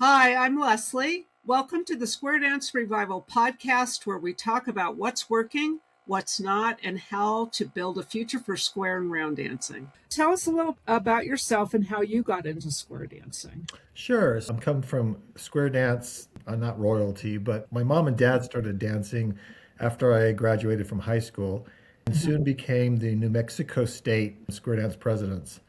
Hi, I'm Leslie. Welcome to the Square Dance Revival podcast, where we talk about what's working, what's not, and how to build a future for square and round dancing. Tell us a little about yourself and how you got into square dancing. Sure. So I'm coming from square dance, not royalty, but my mom and dad started dancing after I graduated from high school and soon became the New Mexico State square dance presidents.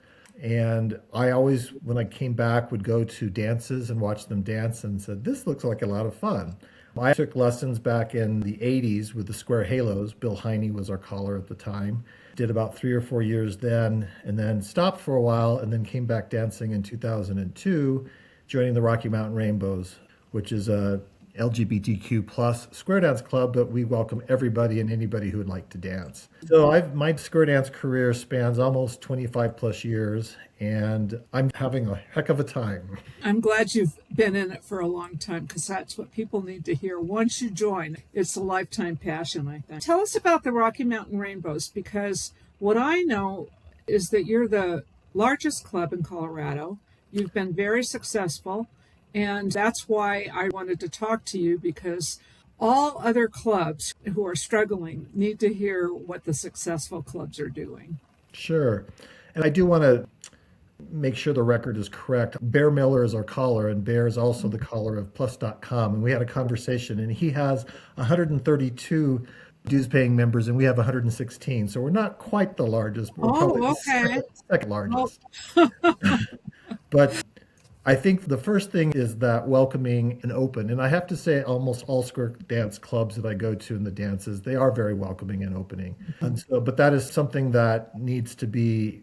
And I always, when I came back, would go to dances and watch them dance and said, this looks like a lot of fun. I took lessons back in the 80s with the Square Halos. Bill Heine was our caller at the time. Did about 3 or 4 years then, and then stopped for a while, and then came back dancing in 2002, joining the Rocky Mountain Rainbows, which is a LGBTQ plus square dance club, but we welcome everybody and anybody who would like to dance. So my square dance career spans almost 25 plus years, and I'm having a heck of a time. I'm glad you've been in it for a long time, because that's what people need to hear. Once you join, it's a lifetime passion, I think. Tell us about the Rocky Mountain Rainbows, because what I know is that you're the largest club in Colorado. You've been very successful. And that's why I wanted to talk to you, because all other clubs who are struggling need to hear what the successful clubs are doing. Sure. And I do want to make sure the record is correct. Bear Miller is our caller, and Bear is also the caller of plus.com. And we had a conversation, and he has 132 dues paying members, and we have 116. So we're not quite the largest. We're probably okay. the second largest. But I think the first thing is that welcoming and open. And I have to say, almost all square dance clubs that I go to in the dances, they are very welcoming and opening. And so, but that is something that needs to be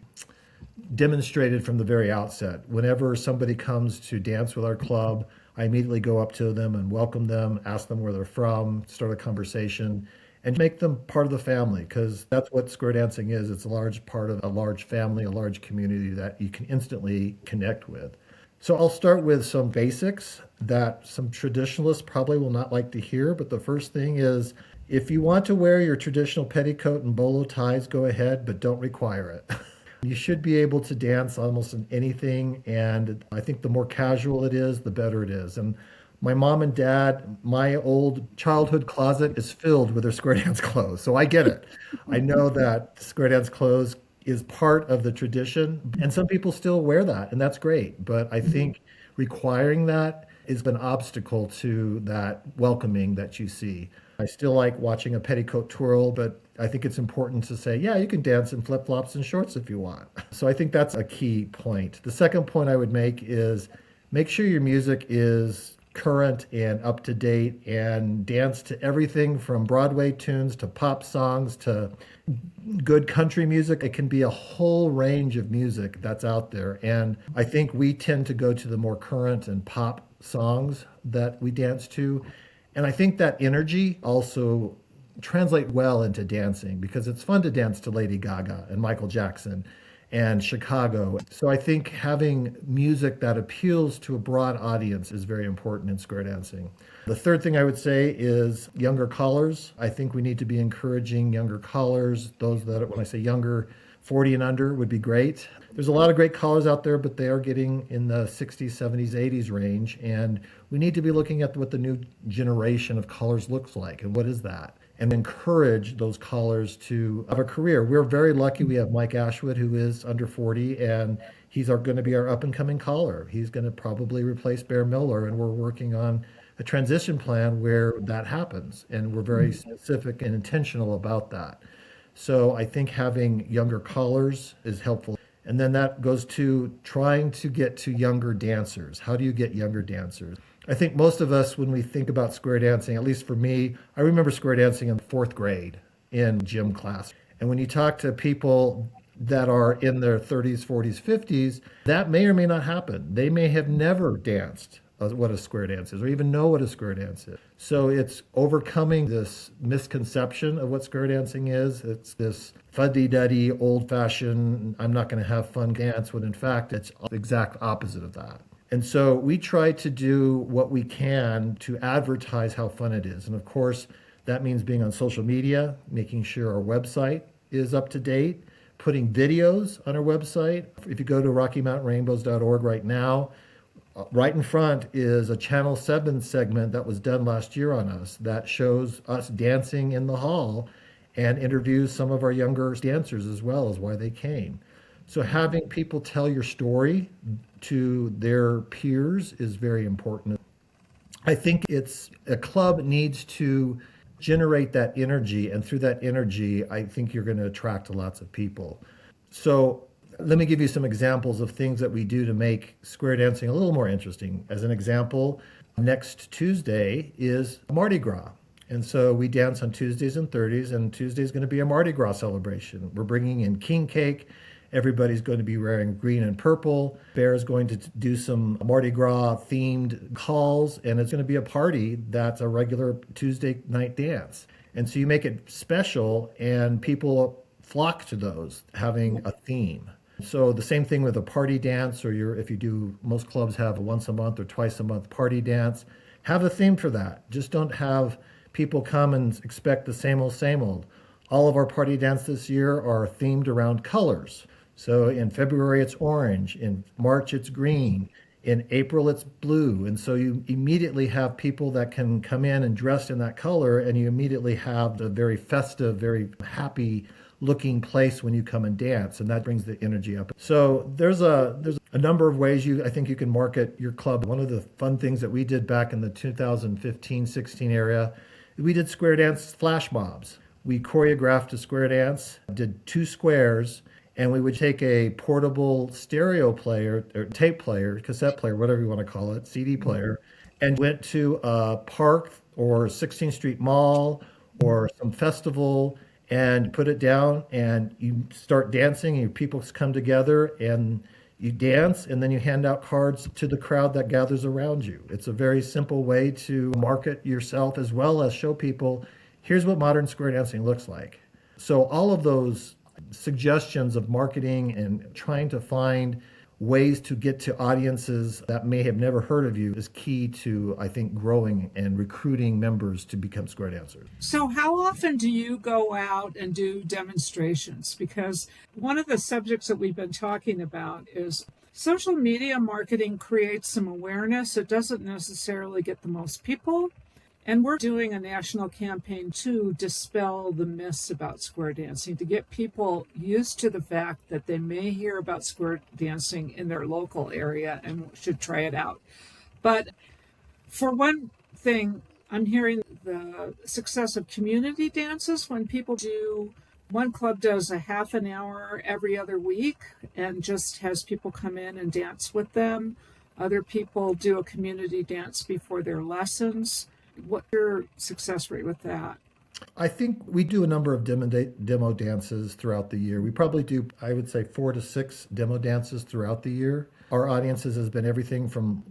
demonstrated from the very outset. Whenever somebody comes to dance with our club, I immediately go up to them and welcome them, ask them where they're from, start a conversation, and make them part of the family, because that's what square dancing is. It's a large part of a large family, a large community that you can instantly connect with. So I'll start with some basics that some traditionalists probably will not like to hear. But the first thing is, if you want to wear your traditional petticoat and bolo ties, go ahead, but don't require it. You should be able to dance almost in anything. And I think the more casual it is, the better it is. And my mom and dad, my old childhood closet is filled with their square dance clothes. So I get it. I know that square dance clothes is part of the tradition, and some people still wear that, and that's great. But I think requiring that is an obstacle to that welcoming that you see. I still like watching a petticoat twirl, but I think it's important to say, yeah, you can dance in flip-flops and shorts if you want. So I think that's a key point. The second point I would make is make sure your music is current and up to date, and dance to everything from Broadway tunes to pop songs to good country music. It can be a whole range of music that's out there. And I think we tend to go to the more current and pop songs that we dance to. And I think that energy also translate well into dancing, because it's fun to dance to Lady Gaga and Michael Jackson and Chicago. So I think having music that appeals to a broad audience is very important in square dancing. The third thing I would say is younger callers. I think we need to be encouraging younger callers. Those that, when I say younger, 40 and under would be great. There's a lot of great callers out there, but they are getting in the 60s, 70s, 80s range. And we need to be looking at what the new generation of callers looks like and what is that, and encourage those callers to have a career. We're very lucky. We have Mike Ashwood, who is under 40, and he's going to be our up-and-coming caller. He's going to probably replace Bear Miller, and we're working on a transition plan where that happens, and we're very specific and intentional about that. So I think having younger callers is helpful. And then that goes to trying to get to younger dancers. How do you get younger dancers? I think most of us, when we think about square dancing, at least for me, I remember square dancing in fourth grade in gym class. And when you talk to people that are in their 30s, 40s, 50s, that may or may not happen. They may have never danced what a square dance is, or even know what a square dance is. So it's overcoming this misconception of what square dancing is. It's this fuddy-duddy, old-fashioned, I'm not going to have fun dance, when in fact it's the exact opposite of that. And so we try to do what we can to advertise how fun it is. And of course, that means being on social media, making sure our website is up to date, putting videos on our website. If you go to RockyMountainRainbows.org right now, Right in front is a Channel 7 segment that was done last year on us that shows us dancing in the hall and interviews some of our younger dancers as well as why they came. So having people tell your story to their peers is very important. I think it's a club needs to generate that energy, and through that energy, I think you're going to attract lots of people. So let me give you some examples of things that we do to make square dancing a little more interesting. As an example, next Tuesday is Mardi Gras. And so we dance on Tuesdays and Thursdays, and Tuesday is going to be a Mardi Gras celebration. We're bringing in king cake. Everybody's going to be wearing green and purple. Bear is going to do some Mardi Gras themed calls, and it's going to be a party that's a regular Tuesday night dance. And so you make it special, and people flock to those, having a theme. So the same thing with a party dance, or if you do, most clubs have a once a month or twice a month party dance. Have a theme for that. Just don't have people come and expect the same old, same old. All of our party dance this year are themed around colors. So in February, it's orange. In March, it's green. In April, it's blue. And so you immediately have people that can come in and dress in that color, and you immediately have a very festive, very happy looking place when you come and dance, and that brings the energy up. So there's a number of ways I think you can market your club. One of the fun things that we did back in the 2015-16 area, we did square dance flash mobs. We choreographed a square dance, did 2 squares, and we would take a portable stereo player or tape player, cassette player, whatever you want to call it, CD player, and went to a park or 16th Street Mall or some festival and put it down, and you start dancing, and your people come together and you dance, and then you hand out cards to the crowd that gathers around you. It's a very simple way to market yourself as well as show people, here's what modern square dancing looks like. So all of those suggestions of marketing and trying to find ways to get to audiences that may have never heard of you is key to, I think, growing and recruiting members to become square dancers. So how often do you go out and do demonstrations? Because one of the subjects that we've been talking about is social media marketing creates some awareness. It doesn't necessarily get the most people. And we're doing a national campaign to dispel the myths about square dancing, to get people used to the fact that they may hear about square dancing in their local area and should try it out. But for one thing, I'm hearing the success of community dances when people do, one club does a half an hour every other week and just has people come in and dance with them. Other people do a community dance before their lessons. What's your success rate with that? I think we do a number of demo dances throughout the year. We probably do, I would say, 4 to 6 demo dances throughout the year. Our audiences has been everything from,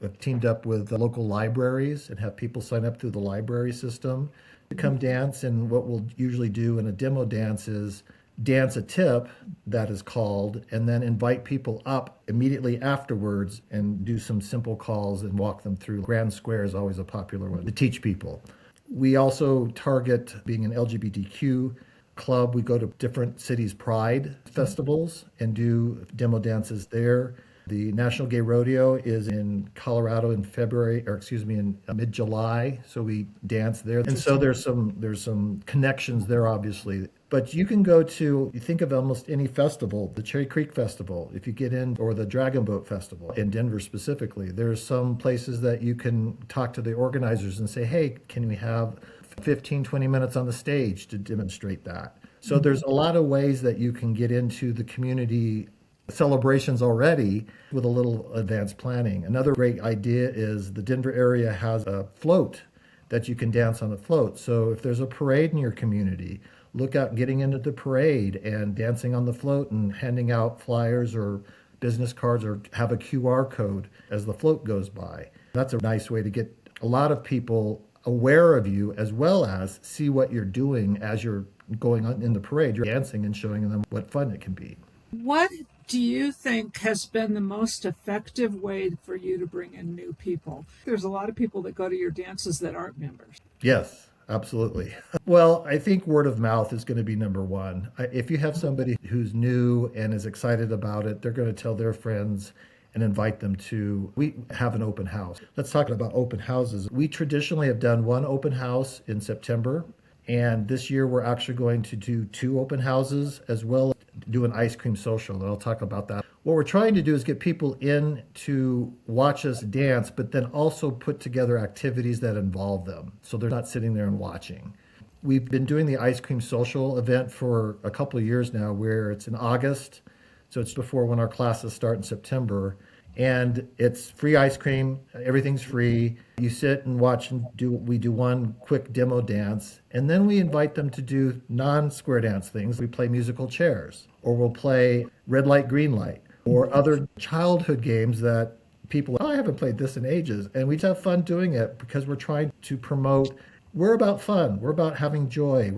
have teamed up with the local libraries and have people sign up through the library system to come dance. And what we'll usually do in a demo dance is dance a tip that is called, and then invite people up immediately afterwards and do some simple calls and walk them through. Grand Square is always a popular one to teach people. We also target being an LGBTQ club. We go to different cities' pride festivals and do demo dances there. The National Gay Rodeo is in Colorado in in mid-July, so we dance there. And so there's some connections there, obviously. But you can go to, you think of almost any festival, the Cherry Creek Festival, if you get in, or the Dragon Boat Festival in Denver specifically. There's some places that you can talk to the organizers and say, hey, can we have 15, 20 minutes on the stage to demonstrate that? So there's a lot of ways that you can get into the community celebrations already with a little advanced planning. Another great idea is the Denver area has a float that you can dance on a float. So if there's a parade in your community, look at getting into the parade and dancing on the float and handing out flyers or business cards or have a QR code as the float goes by. That's a nice way to get a lot of people aware of you as well as see what you're doing as you're going on in the parade. You're dancing and showing them what fun it can be. What do you think has been the most effective way for you to bring in new people? There's a lot of people that go to your dances that aren't members. Yes, absolutely. Well, I think word of mouth is going to be number one. If you have somebody who's new and is excited about it, they're going to tell their friends, and invite them to, we have an open house. Let's talk about open houses. We traditionally have done one open house in September, and this year we're actually going to do two open houses as well as do an ice cream social, and I'll talk about that. What we're trying to do is get people in to watch us dance, but then also put together activities that involve them so they're not sitting there and watching. We've been doing the ice cream social event for a couple of years now, where it's in August, so it's before when our classes start in September. And it's free ice cream, everything's free. You sit and watch and we do one quick demo dance, and then we invite them to do non-square dance things. We play musical chairs, or we'll play red light, green light, or other childhood games that people, oh, I haven't played this in ages. And we just have fun doing it because we're trying to promote, we're about fun. We're about having joy.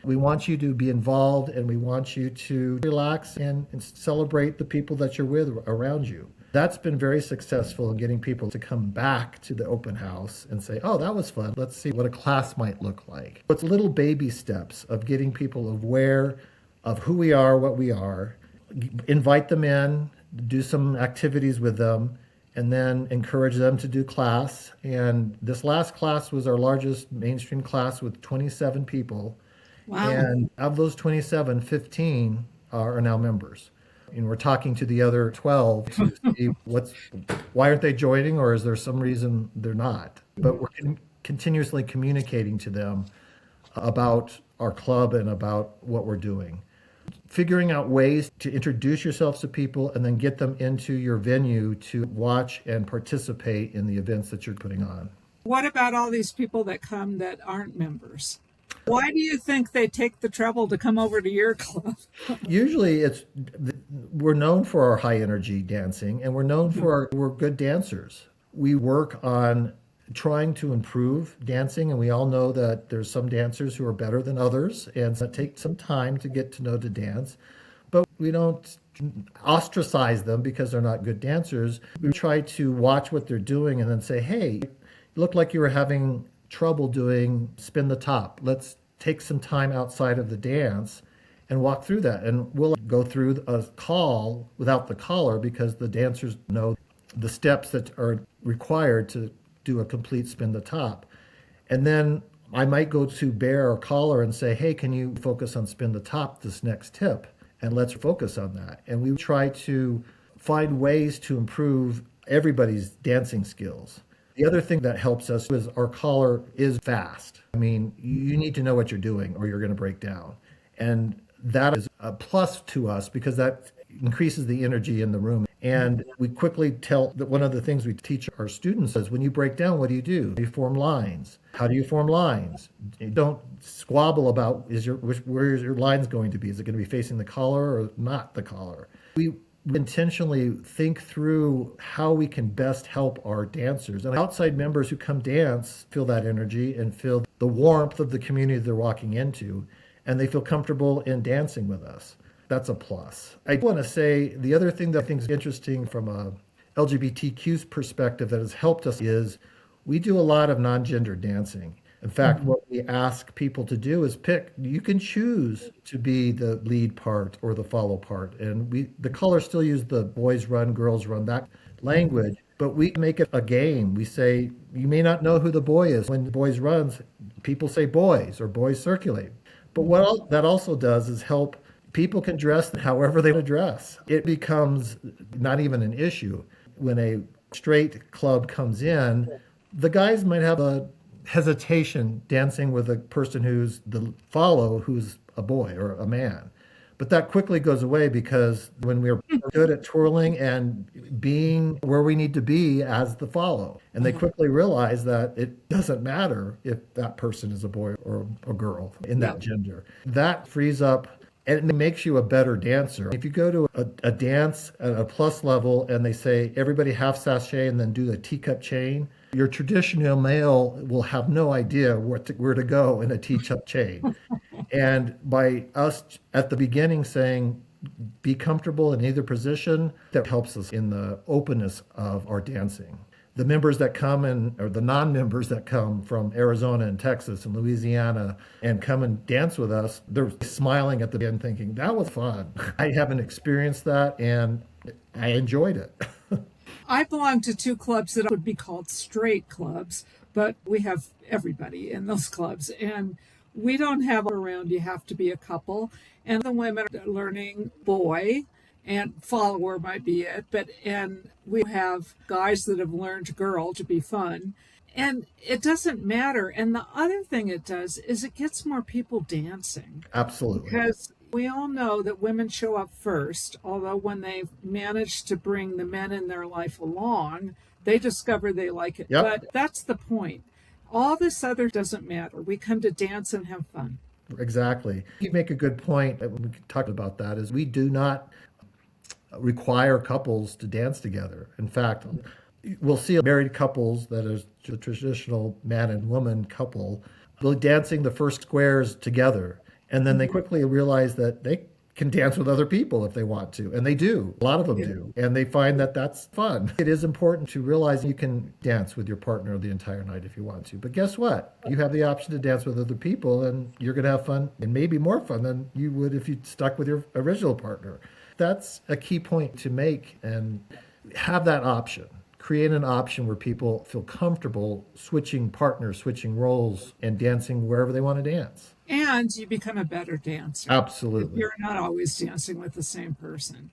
We want you to be involved, and we want you to relax and celebrate the people that you're with around you. That's been very successful in getting people to come back to the open house and say, oh, that was fun. Let's see what a class might look like. It's little baby steps of getting people aware of who we are, what we are, invite them in, do some activities with them, and then encourage them to do class. And this last class was our largest mainstream class with 27 people. Wow. And of those 27, 15 are now members. And we're talking to the other 12 to see why aren't they joining, or is there some reason they're not? But we're continuously communicating to them about our club and about what we're doing. Figuring out ways to introduce yourselves to people and then get them into your venue to watch and participate in the events that you're putting on. What about all these people that come that aren't members? Why do you think they take the trouble to come over to your club? Usually we're known for our high energy dancing, and we're known for we're good dancers. We work on trying to improve dancing, and we all know that there's some dancers who are better than others, and so it takes some time to get to know the dance. But we don't ostracize them because they're not good dancers. We try to watch what they're doing and then say, hey, you look like you were having trouble doing spin the top. Let's take some time outside of the dance and walk through that. And we'll go through a call without the collar because the dancers know the steps that are required to do a complete spin the top. And then I might go to bear or collar and say, hey, can you focus on spin the top this next tip? And let's focus on that. And we try to find ways to improve everybody's dancing skills. The other thing that helps us is our collar is fast. I mean, you need to know what you're doing or you're going to break down. And that is a plus to us because that increases the energy in the room. And we quickly tell that one of the things we teach our students is when you break down, what do? You form lines. How do you form lines? You don't squabble about where is your lines going to be? Is it going to be facing the collar or not the collar? We intentionally think through how we can best help our dancers. And outside members who come dance feel that energy and feel the warmth of the community they're walking into, and they feel comfortable in dancing with us. That's a plus. I want to say the other thing that I think is interesting from a LGBTQ's perspective that has helped us is we do a lot of non-gender dancing. In fact, what we ask people to do is pick. You can choose to be the lead part or the follow part. And the colors still use the boys run, girls run, that language, but we make it a game. We say, you may not know who the boy is. When the boys runs, people say boys or boys circulate. But what that also does is help people can dress however they want to dress. It becomes not even an issue. When a straight club comes in, the guys might have a hesitation dancing with a person who's who's a boy or a man. But that quickly goes away because when we're good at twirling and being where we need to be as the follow, and they quickly realize that it doesn't matter if that person is a boy or a girl in that gender. That frees up and it makes you a better dancer. If you go to a dance at a plus level and they say everybody half sashay and then do the teacup chain, your traditional male will have no idea where to go in a teacup chain. And by us at the beginning saying, be comfortable in either position, that helps us in the openness of our dancing. The members that come or the non-members that come from Arizona and Texas and Louisiana and come and dance with us, they're smiling at the end thinking, that was fun. I haven't experienced that and I enjoyed it. I belong to two clubs that would be called straight clubs, but we have everybody in those clubs. And we don't have around you have to be a couple. And the women are learning boy and follower might be it, but and we have guys that have learned girl to be fun. And it doesn't matter. And the other thing it does is it gets more people dancing Absolutely. because we all know that women show up first, although when they manage to bring the men in their life along, they discover they like it. Yep. But that's the point. All this other doesn't matter. We come to dance and have fun. Exactly. You make a good point. We could talk about that. Is we do not require couples to dance together. In fact, we'll see married couples that is the traditional man and woman couple, really dancing the first squares together. And then they quickly realize that they can dance with other people if they want to. And they do. A lot of them do. And they find that that's fun. It is important to realize you can dance with your partner the entire night if you want to. But guess what? You have the option to dance with other people and you're going to have fun and maybe more fun than you would if you stuck with your original partner. That's a key point to make and have that option. Create an option where people feel comfortable switching partners, switching roles, and dancing wherever they want to dance. And you become a better dancer. Absolutely. You're not always dancing with the same person.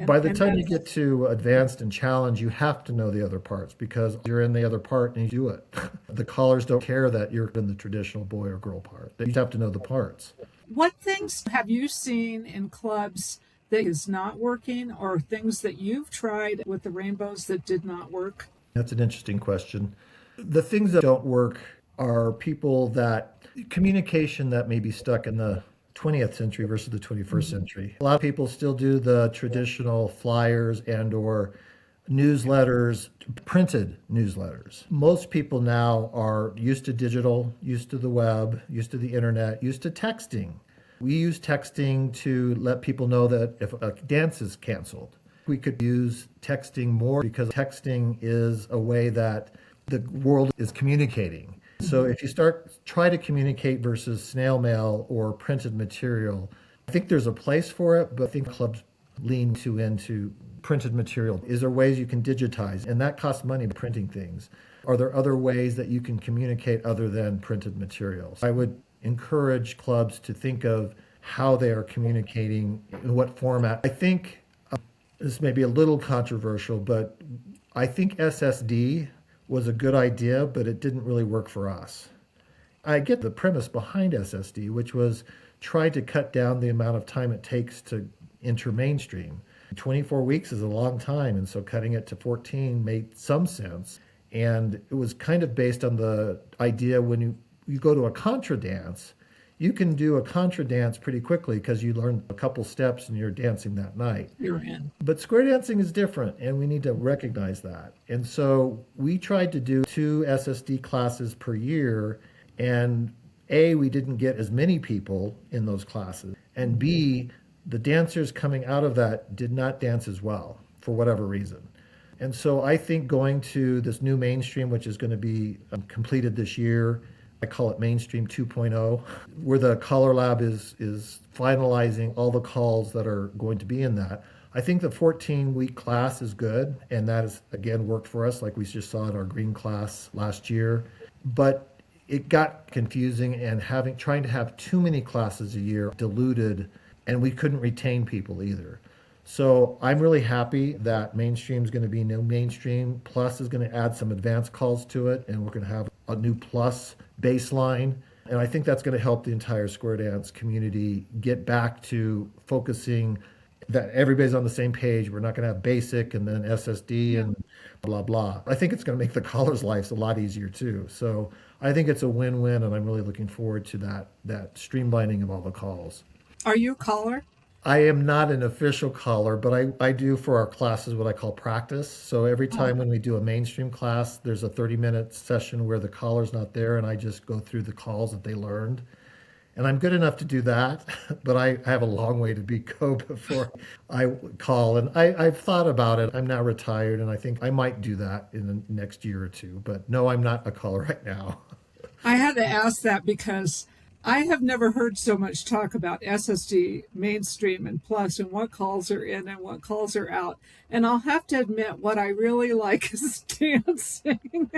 By the time you get to advanced and challenge, you have to know the other parts because you're in the other part and you do it. The callers don't care that you're in the traditional boy or girl part. You have to know the parts. What things have you seen in clubs that is not working or things that you've tried with the Rainbeaus that did not work? That's an interesting question. The things that don't work are people that communication that may be stuck in the 20th century versus the 21st century. A lot of people still do the traditional flyers and or newsletters, printed newsletters. Most people now are used to digital, used to the web, used to the internet, used to texting. We use texting to let people know that if a dance is canceled. We could use texting more because texting is a way that the world is communicating. So if you try to communicate versus snail mail or printed material, I think there's a place for it, but I think clubs lean too into printed material. Is there ways you can digitize? And that costs money, printing things. Are there other ways that you can communicate other than printed materials? I would encourage clubs to think of how they are communicating, in what format. I think this may be a little controversial, but I think SSD was a good idea, but it didn't really work for us. I get the premise behind SSD, which was try to cut down the amount of time it takes to enter mainstream. 24 weeks is a long time, and so cutting it to 14 made some sense. And it was kind of based on the idea when you go to a contra dance, you can do a contra dance pretty quickly because you learn a couple steps and you're dancing that night. You're in. But square dancing is different, and we need to recognize that. And so we tried to do 2 SSD classes per year, and A, we didn't get as many people in those classes, and B, the dancers coming out of that did not dance as well for whatever reason. And so I think going to this new mainstream, which is going to be completed this year, I call it Mainstream 2.0, where the Color Lab is finalizing all the calls that are going to be in that. I think the 14-week class is good, and that has, again, worked for us like we just saw in our green class last year. But it got confusing, and trying to have too many classes a year diluted, and we couldn't retain people either. So I'm really happy that Mainstream is going to be new Mainstream. Plus is going to add some advanced calls to it, and we're going to have a new Plus baseline. And I think that's going to help the entire square dance community get back to focusing that everybody's on the same page. We're not going to have basic and then SSD and blah, blah. I think it's going to make the callers' lives a lot easier too. So I think it's a win-win, and I'm really looking forward to that streamlining of all the calls. Are you a caller? I am not an official caller, but I do for our classes what I call practice. So every time when we do a mainstream class, there's a 30-minute session where the caller's not there, and I just go through the calls that they learned. And I'm good enough to do that, but I have a long way to go before I call. And I've thought about it. I'm now retired, and I think I might do that in the next year or two. But no, I'm not a caller right now. I had to ask that because I have never heard so much talk about SSD, mainstream, and plus, and what calls are in and what calls are out. And I'll have to admit, what I really like is dancing.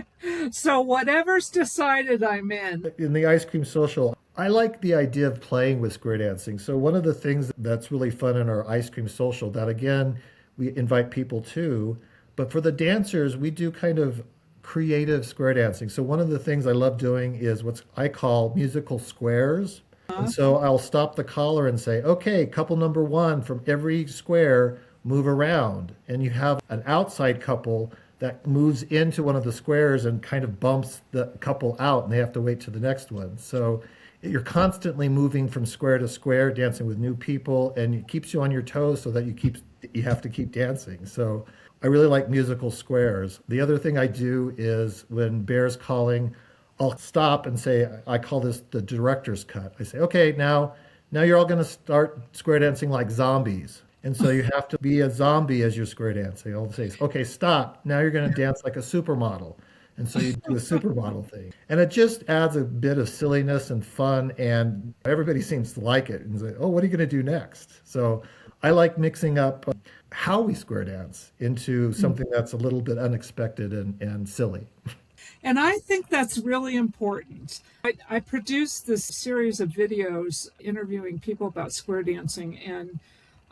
So, whatever's decided, I'm in. In the ice cream social, I like the idea of playing with square dancing. So one of the things that's really fun in our ice cream social that again we invite people to, but for the dancers we do kind of creative square dancing. So one of the things I love doing is what I call musical squares. And so I'll stop the caller and say, okay, couple number one from every square, move around. And you have an outside couple that moves into one of the squares and kind of bumps the couple out and they have to wait to the next one. So you're constantly moving from square to square, dancing with new people, and it keeps you on your toes so that you have to keep dancing. So I really like musical squares. The other thing I do is when Bear's calling, I'll stop and say, I call this the director's cut. I say, okay, now you're all going to start square dancing like zombies. And so you have to be a zombie as you're square dancing. I'll say, okay, stop. Now you're going to dance like a supermodel. And so you do a supermodel thing. And it just adds a bit of silliness and fun. And everybody seems to like it and say, oh, what are you going to do next? So I like mixing up how we square dance into something that's a little bit unexpected and silly. And I think that's really important. I produced this series of videos interviewing people about square dancing, and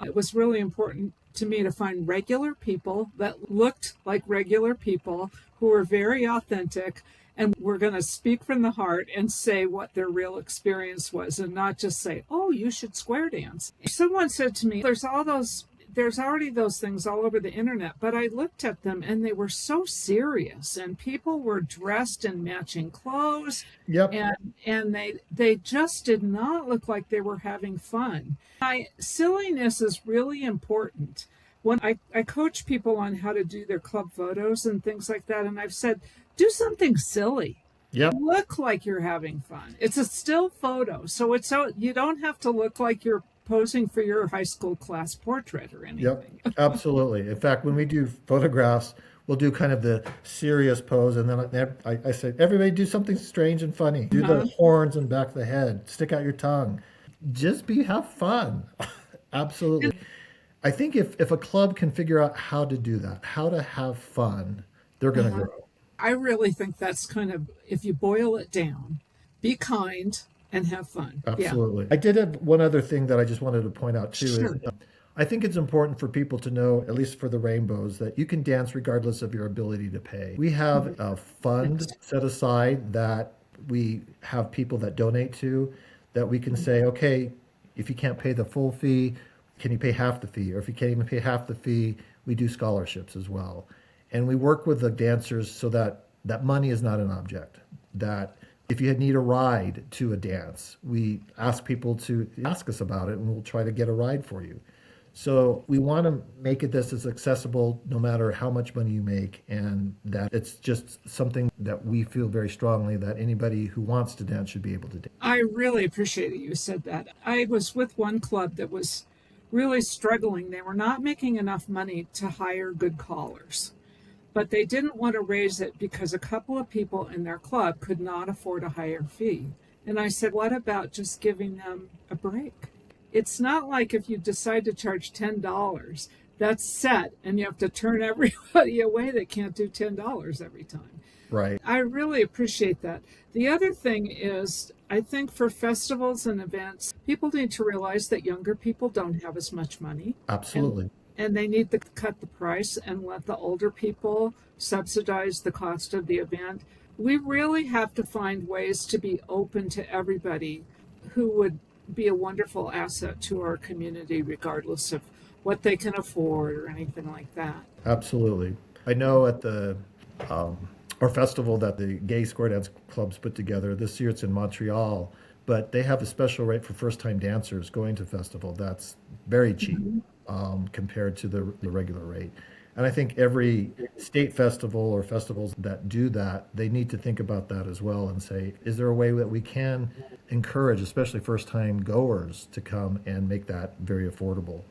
it was really important to me to find regular people that looked like regular people who were very authentic and were going to speak from the heart and say what their real experience was and not just say, oh, you should square dance. Someone said to me, there's already those things all over the internet, but I looked at them and they were so serious and people were dressed in matching clothes. Yep. And they just did not look like they were having fun. Silliness is really important. When I coach people on how to do their club photos and things like that, and I've said, do something silly. Yep. Look like you're having fun. It's a still photo, so you don't have to look like you're posing for your high school class portrait or anything. Yep, absolutely. In fact, when we do photographs, we'll do kind of the serious pose, and then I say, everybody do something strange and funny. Do the horns and back of the head, stick out your tongue. Just have fun. Absolutely. I think if a club can figure out how to do that, how to have fun, they're going to grow. I really think that's kind of, if you boil it down, be kind and have fun. Absolutely. Yeah. I did have one other thing that I just wanted to point out too. Sure. Is, I think it's important for people to know, at least for the Rainbeaus, that you can dance regardless of your ability to pay. We have a fund set aside that we have people that donate to, that we can say, okay, if you can't pay the full fee, can you pay half the fee? Or if you can't even pay half the fee, we do scholarships as well. And we work with the dancers so that money is not an object, that if you need a ride to a dance, we ask people to ask us about it and we'll try to get a ride for you. So we want to make it this as accessible no matter how much money you make, and that it's just something that we feel very strongly that anybody who wants to dance should be able to dance. I really appreciate that you said that. I was with one club that was really struggling. They were not making enough money to hire good callers, but they didn't want to raise it because a couple of people in their club could not afford a higher fee. And I said, what about just giving them a break? It's not like if you decide to charge $10, that's set and you have to turn everybody away that can't do $10 every time. Right. I really appreciate that. The other thing is, I think for festivals and events, people need to realize that younger people don't have as much money. Absolutely. And they need to cut the price and let the older people subsidize the cost of the event. We really have to find ways to be open to everybody who would be a wonderful asset to our community, regardless of what they can afford or anything like that. Absolutely. I know at the our festival that the gay square dance clubs put together, this year it's in Montreal, but they have a special rate for first-time dancers going to festival. That's very cheap compared to the regular rate. And I think every state festival or festivals that do that, they need to think about that as well and say, is there a way that we can encourage, especially first-time goers, to come and make that very affordable?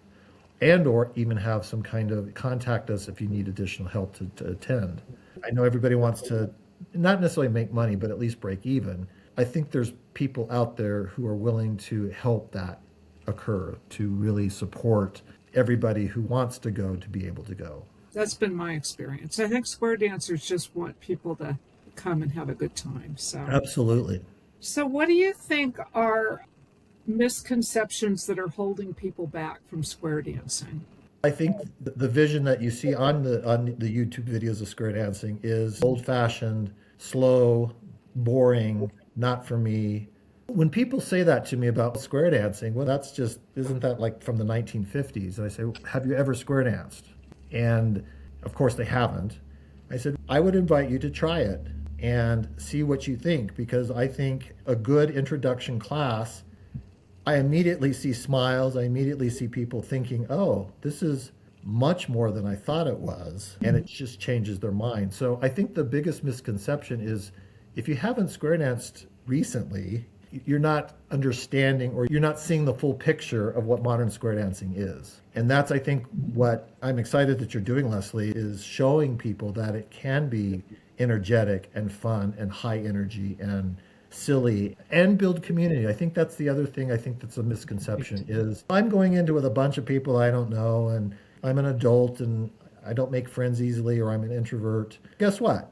And or even have some kind of contact us if you need additional help to attend. I know everybody wants to not necessarily make money, but at least break even. I think there's people out there who are willing to help that occur, to really support everybody who wants to go to be able to go. That's been my experience. I think square dancers just want people to come and have a good time. Absolutely. So what do you think are misconceptions that are holding people back from square dancing? I think the vision that you see on the YouTube videos of square dancing is old-fashioned, slow, boring, not for me. When people say that to me about square dancing, well, that's just, isn't that like from the 1950s? And I say, have you ever square danced? And of course they haven't. I said, I would invite you to try it and see what you think, because I think a good introduction class, I immediately see smiles. I immediately see people thinking, oh, this is much more than I thought it was. And it just changes their mind. So I think the biggest misconception is if you haven't square danced recently, you're not understanding or you're not seeing the full picture of what modern square dancing is. And that's, I think, what I'm excited that you're doing, Leslie, is showing people that it can be energetic and fun and high energy and silly and build community. I think that's the other thing I think that's a misconception is I'm going into with a bunch of people I don't know and I'm an adult and I don't make friends easily or I'm an introvert. Guess what?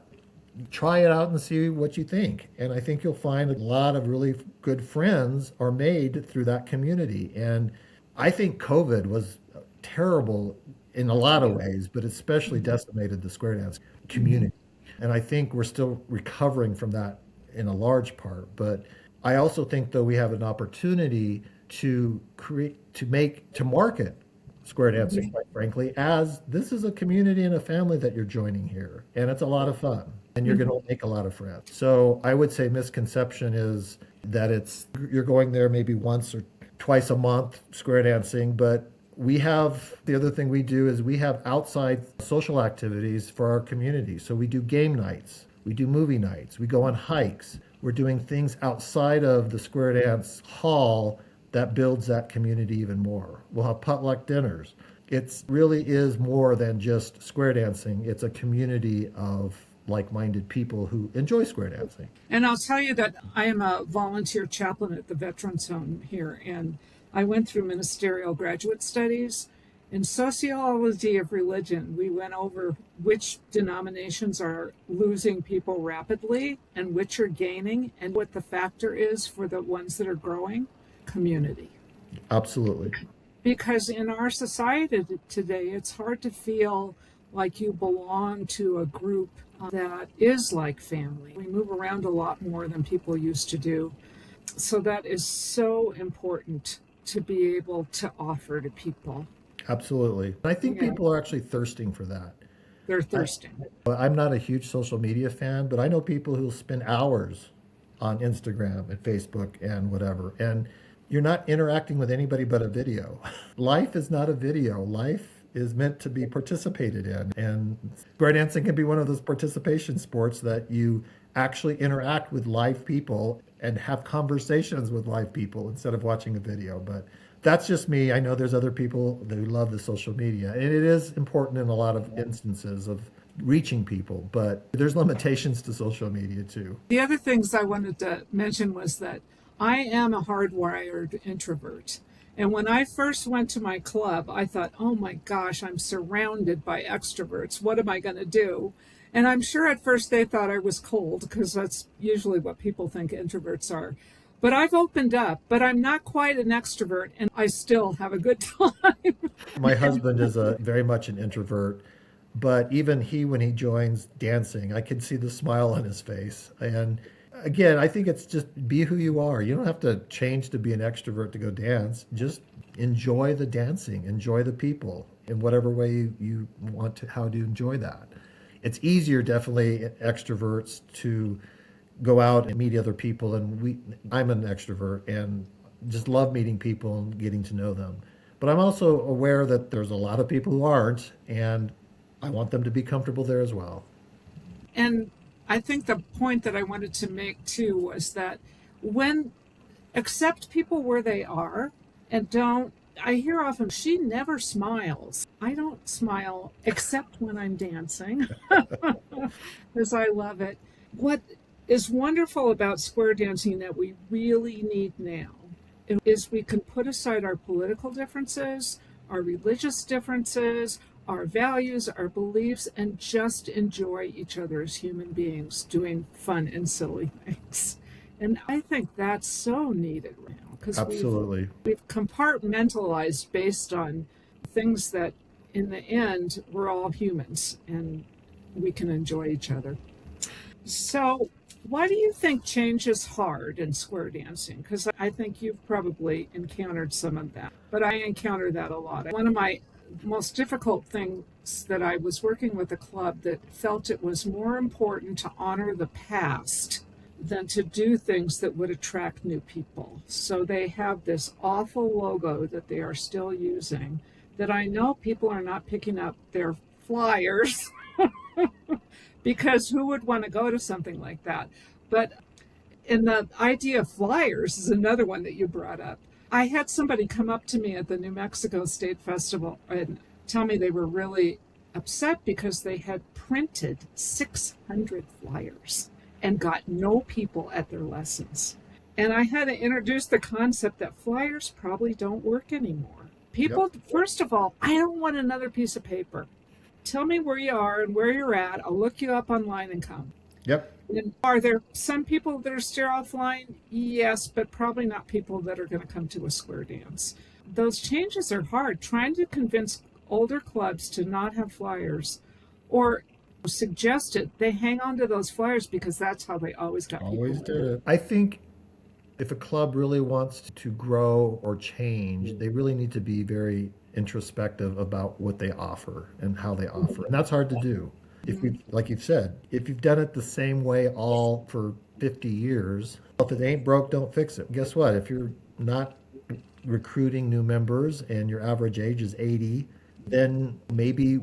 Try it out and see what you think. And I think you'll find a lot of really good friends are made through that community. And I think COVID was terrible in a lot of ways, but especially decimated the square dance community. And I think we're still recovering from that in a large part. But I also think, though, we have an opportunity to market square dancing, quite frankly, as this is a community and a family that you're joining here. And it's a lot of fun. And you're going to make a lot of friends. So I would say misconception is that you're going there maybe once or twice a month square dancing, but the other thing we do is we have outside social activities for our community. So we do game nights, we do movie nights, we go on hikes. We're doing things outside of the square dance hall that builds that community even more. We'll have potluck dinners. It really is more than just square dancing. It's a community of like-minded people who enjoy square dancing. And I'll tell you that I am a volunteer chaplain at the Veterans Home here, and I went through ministerial graduate studies. In sociology of religion, we went over which denominations are losing people rapidly and which are gaining, and what the factor is for the ones that are growing. Community. Absolutely. Because in our society today, it's hard to feel like you belong to a group that is like family. We move around a lot more than people used to do. So that is so important to be able to offer to people. Absolutely. I think people are actually thirsting for that. They're thirsting. I'm not a huge social media fan, but I know people who spend hours on Instagram and Facebook and whatever. And you're not interacting with anybody but a video. Life is not a video. Life is meant to be participated in. And square dancing can be one of those participation sports that you actually interact with live people and have conversations with live people instead of watching a video. But that's just me. I know there's other people that love the social media, and it is important in a lot of instances of reaching people, but there's limitations to social media too. The other things I wanted to mention was that I am a hardwired introvert. And when I first went to my club, I thought, oh my gosh, I'm surrounded by extroverts. What am I going to do? And I'm sure at first they thought I was cold, because that's usually what people think introverts are. But I've opened up, but I'm not quite an extrovert, and I still have a good time. My husband is very much an introvert, but even when he joins dancing, I can see the smile on his face. And again, I think it's just be who you are. You don't have to change to be an extrovert to go dance. Just enjoy the dancing, enjoy the people in whatever way you want to, how to enjoy that. It's easier, definitely, extroverts to go out and meet other people. And I'm an extrovert and just love meeting people and getting to know them. But I'm also aware that there's a lot of people who aren't, and I want them to be comfortable there as well. And I think the point that I wanted to make too was that accept people where they are, and I hear often, she never smiles. I don't smile except when I'm dancing because I love it. What is wonderful about square dancing that we really need now is we can put aside our political differences, our religious differences, our values, our beliefs, and just enjoy each other as human beings doing fun and silly things. And I think that's so needed right now because Absolutely. we've compartmentalized based on things that in the end we're all humans and we can enjoy each other. So, why do you think change is hard in square dancing? Because I think you've probably encountered some of that, but I encounter that a lot. One of my most difficult things that I was working with a club that felt it was more important to honor the past than to do things that would attract new people. So they have this awful logo that they are still using that I know people are not picking up their flyers because who would want to go to something like that? But and the idea of flyers is another one that you brought up. I had somebody come up to me at the New Mexico State Festival and tell me they were really upset because they had printed 600 flyers and got no people at their lessons. And I had to introduce the concept that flyers probably don't work anymore. People, Yep. first of all, I don't want another piece of paper. Tell me where you are and where you're at. I'll look you up online and come. Yep. And are there some people that are still offline? Yes, but probably not people that are going to come to a square dance. Those changes are hard. Trying to convince older clubs to not have flyers or suggest it, they hang on to those flyers because that's how they always got Always people. did it. I think if a club really wants to grow or change, they really need to be very introspective about what they offer and how they offer. And that's hard to do. If you, like you've said, if you've done it the same way all for 50 years, if it ain't broke, don't fix it. Guess what? If you're not recruiting new members and your average age is 80, then maybe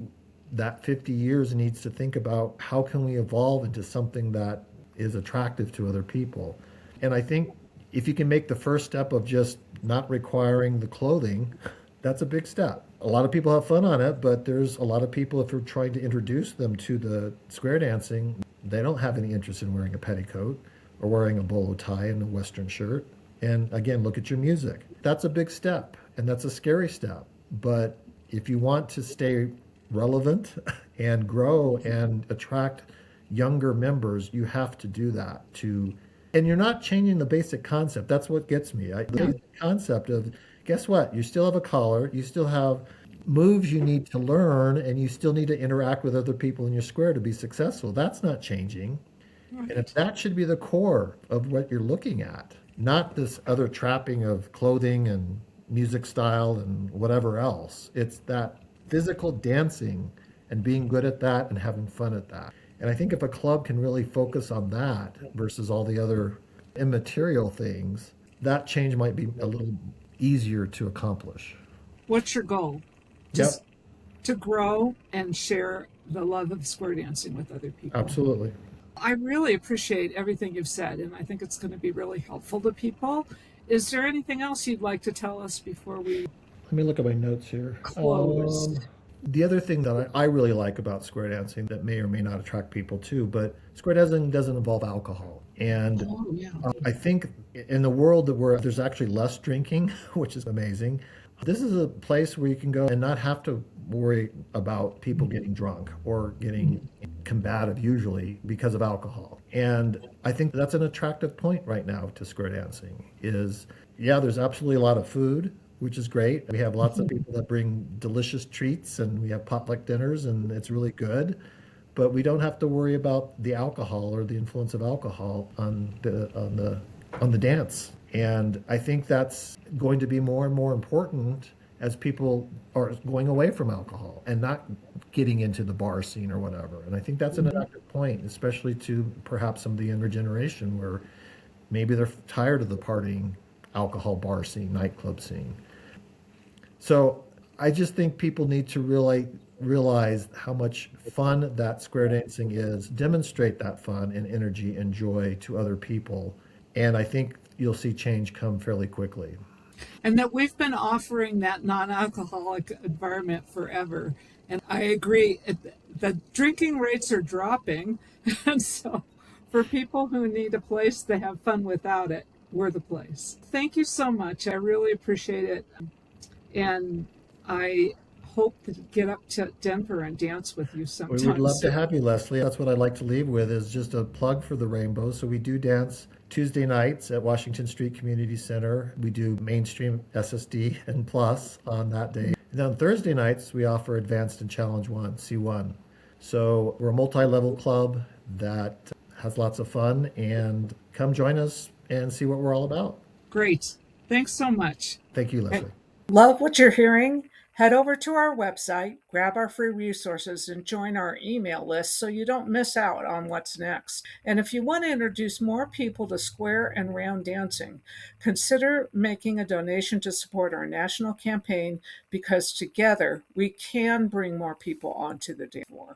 that 50 years needs to think about how can we evolve into something that is attractive to other people. And I think if you can make the first step of just not requiring the clothing, that's a big step. A lot of people have fun on it, but there's a lot of people, if you're trying to introduce them to the square dancing, they don't have any interest in wearing a petticoat or wearing a bolo tie and a Western shirt. And again, look at your music. That's a big step, and that's a scary step. But if you want to stay relevant and grow and attract younger members, you have to do that to, and you're not changing the basic concept. That's what gets me. The basic concept of, guess what? You still have a collar, you still have moves you need to learn, and you still need to interact with other people in your square to be successful. That's not changing. And if that should be the core of what you're looking at, not this other trapping of clothing and music style and whatever else. It's that physical dancing and being good at that and having fun at that. And I think if a club can really focus on that versus all the other immaterial things, that change might be a little easier to accomplish. What's your goal? Yep, Just to grow and share the love of square dancing with other people. absolutely. I really appreciate everything you've said, and I think it's going to be really helpful to people. Is there anything else you'd like to tell us before we Let me look at my notes here. close? The other thing that I really like about square dancing that may or may not attract people too, but square dancing doesn't involve alcohol. And Oh, yeah. I think in the world that where there's actually less drinking, which is amazing, this is a place where you can go and not have to worry about people getting drunk or getting combative usually because of alcohol. And I think that's an attractive point right now to square dancing is, yeah, there's absolutely a lot of food, which is great. We have lots of people that bring delicious treats and we have potluck dinners and it's really good. But we don't have to worry about the alcohol or the influence of alcohol on the dance. And I think that's going to be more and more important as people are going away from alcohol and not getting into the bar scene or whatever. And I think that's an attractive point, especially to perhaps some of the younger generation where maybe they're tired of the partying alcohol bar scene, nightclub scene. So I just think people need to really realize how much fun that square dancing is, demonstrate that fun and energy and joy to other people. And I think you'll see change come fairly quickly. And that we've been offering that non-alcoholic environment forever. And I agree, the drinking rates are dropping. And so For people who need a place to have fun without it, we're the place. Thank you so much. I really appreciate it. And I hope to get up to Denver and dance with you We would sometime love to soon. have you, Leslie. That's what I'd like to leave with is just a plug for the Rainbow. So we do dance Tuesday nights at Washington Street Community Center. We do mainstream SSD and plus on that day. And then on Thursday nights, we offer Advanced and Challenge 1, C1. So we're a multi-level club that has lots of fun, and come join us and see what we're all about. Great. Thanks so much. Thank you, Leslie. Love what you're hearing? Head over to our website, grab our free resources, and join our email list so you don't miss out on what's next. And if you want to introduce more people to square and round dancing, consider making a donation to support our national campaign, because together we can bring more people onto the dance floor.